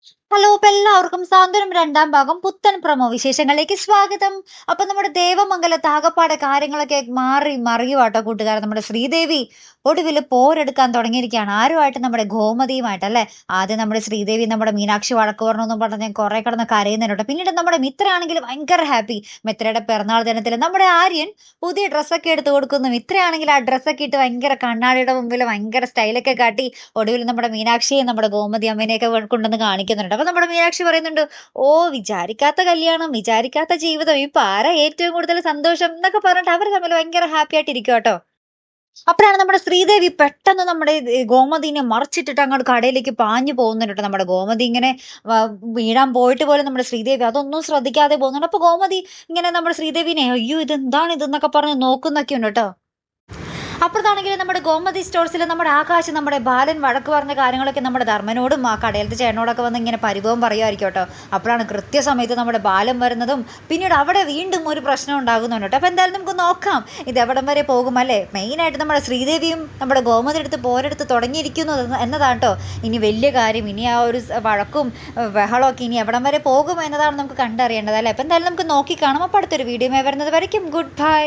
Hello! അപ്പോൾ എല്ലാവർക്കും സാന്ത്വനം 2ാം ഭാഗം പുത്തൻ പ്രൊമോ വിശേഷങ്ങളിലേക്ക് സ്വാഗതം. അപ്പോൾ നമ്മുടെ ദേവമംഗലത്ത് ആകപ്പാടെ കാര്യങ്ങളൊക്കെ മാറി മറിയുവാട്ടോ കൂട്ടുകാരെ. നമ്മുടെ ശ്രീദേവി ഒടുവിൽ പോരെടുക്കാൻ തുടങ്ങിയിരിക്കുകയാണ്. ആരുമായിട്ട്? നമ്മുടെ ഗോമതിയുമായിട്ടല്ലേ. ആദ്യം നമ്മുടെ ശ്രീദേവി നമ്മുടെ മീനാക്ഷി വഴക്ക് പറഞ്ഞെന്നും പറഞ്ഞ് കുറേ കിടന്ന് കരയുന്നുണ്ട്. പിന്നീട് നമ്മുടെ മിത്രയാണെങ്കിൽ ഭയങ്കര ഹാപ്പി. മിത്രയുടെ പിറന്നാൾ ദിനത്തിൽ നമ്മുടെ ആര്യൻ പുതിയ ഡ്രസ്സൊക്കെ എടുത്ത് കൊടുക്കുന്നു. മിത്രയാണെങ്കിൽ ആ ഡ്രസ്സൊക്കെ ഇട്ട് ഭയങ്കര കണ്ണാടിയുടെ മുമ്പിൽ ഭയങ്കര സ്റ്റൈലൊക്കെ കാട്ടി ഒടുവിൽ നമ്മുടെ മീനാക്ഷിയെ നമ്മുടെ ഗോമതി അമ്മേനെയൊക്കെ കൊണ്ടുവന്ന് കാണിക്കുന്നുണ്ട്. അപ്പൊ നമ്മുടെ മീനാക്ഷി പറയുന്നുണ്ട്, ഓ വിചാരിക്കാത്ത കല്യാണം, വിചാരിക്കാത്ത ജീവിതം, ഇപ്പൊ ആരാ ഏറ്റവും കൂടുതൽ സന്തോഷം എന്നൊക്കെ പറഞ്ഞിട്ട് അവർ തമ്മിൽ ഭയങ്കര ഹാപ്പി ആയിട്ട് ഇരിക്കും കേട്ടോ. അപ്പോഴാണ് നമ്മുടെ ശ്രീദേവി പെട്ടെന്ന് നമ്മുടെ ഗോമതിനെ മറിച്ചിട്ടിട്ട് അങ്ങോട്ട് കടയിലേക്ക് പാഞ്ഞു പോകുന്നുണ്ട്. നമ്മുടെ ഗോമതി ഇങ്ങനെ വീഴാൻ പോയിട്ട് പോലും നമ്മുടെ ശ്രീദേവി അതൊന്നും ശ്രദ്ധിക്കാതെ പോകുന്നുണ്ട്. അപ്പൊ ഗോമതി ഇങ്ങനെ നമ്മുടെ ശ്രീദേവിനെ അയ്യോ ഇതെന്താണ് ഇതെന്നൊക്കെ പറഞ്ഞ് നോക്കുന്നൊക്കെ ഉണ്ട് കേട്ടോ. അപ്പുറത്താണെങ്കിൽ നമ്മുടെ ഗോമതി സ്റ്റോഴ്സിൽ നമ്മുടെ ആകാശ് നമ്മുടെ ബാലൻ വഴക്ക് പറഞ്ഞ കാര്യങ്ങളൊക്കെ നമ്മുടെ ധർമ്മനോടും ആ കടയിലത്തെ ചേട്ടനോടൊക്കെ വന്ന് ഇങ്ങനെ പരിഭവം പറയുമായിരിക്കും കേട്ടോ. അപ്പോഴാണ് കൃത്യസമയത്ത് നമ്മുടെ ബാലൻ വരുന്നതും പിന്നീട് അവിടെ വീണ്ടും ഒരു പ്രശ്നം ഉണ്ടാകുന്നുണ്ട് കേട്ടോ. അപ്പോൾ എന്തായാലും നമുക്ക് നോക്കാം ഇത് എവിടം വരെ പോകും അല്ലേ. മെയിനായിട്ട് നമ്മുടെ ശ്രീദേവിയും നമ്മുടെ ഗോമതി എടുത്ത് പോരെടുത്ത് തുടങ്ങിയിരിക്കുന്നു എന്നതാണ് കേട്ടോ ഇനി വലിയ കാര്യം. ഇനി ആ ഒരു വഴക്കും ബഹളമൊക്കെ ഇനി എവിടം വരെ പോകും എന്നതാണ് നമുക്ക് കണ്ടറിയേണ്ടത് അല്ലേ. അപ്പോൾ എന്തായാലും നമുക്ക് നോക്കി കാണാം. അപ്പോൾ അടുത്തൊരു വീഡിയോ വരുന്നത് വരയ്ക്കും ഗുഡ് ബൈ.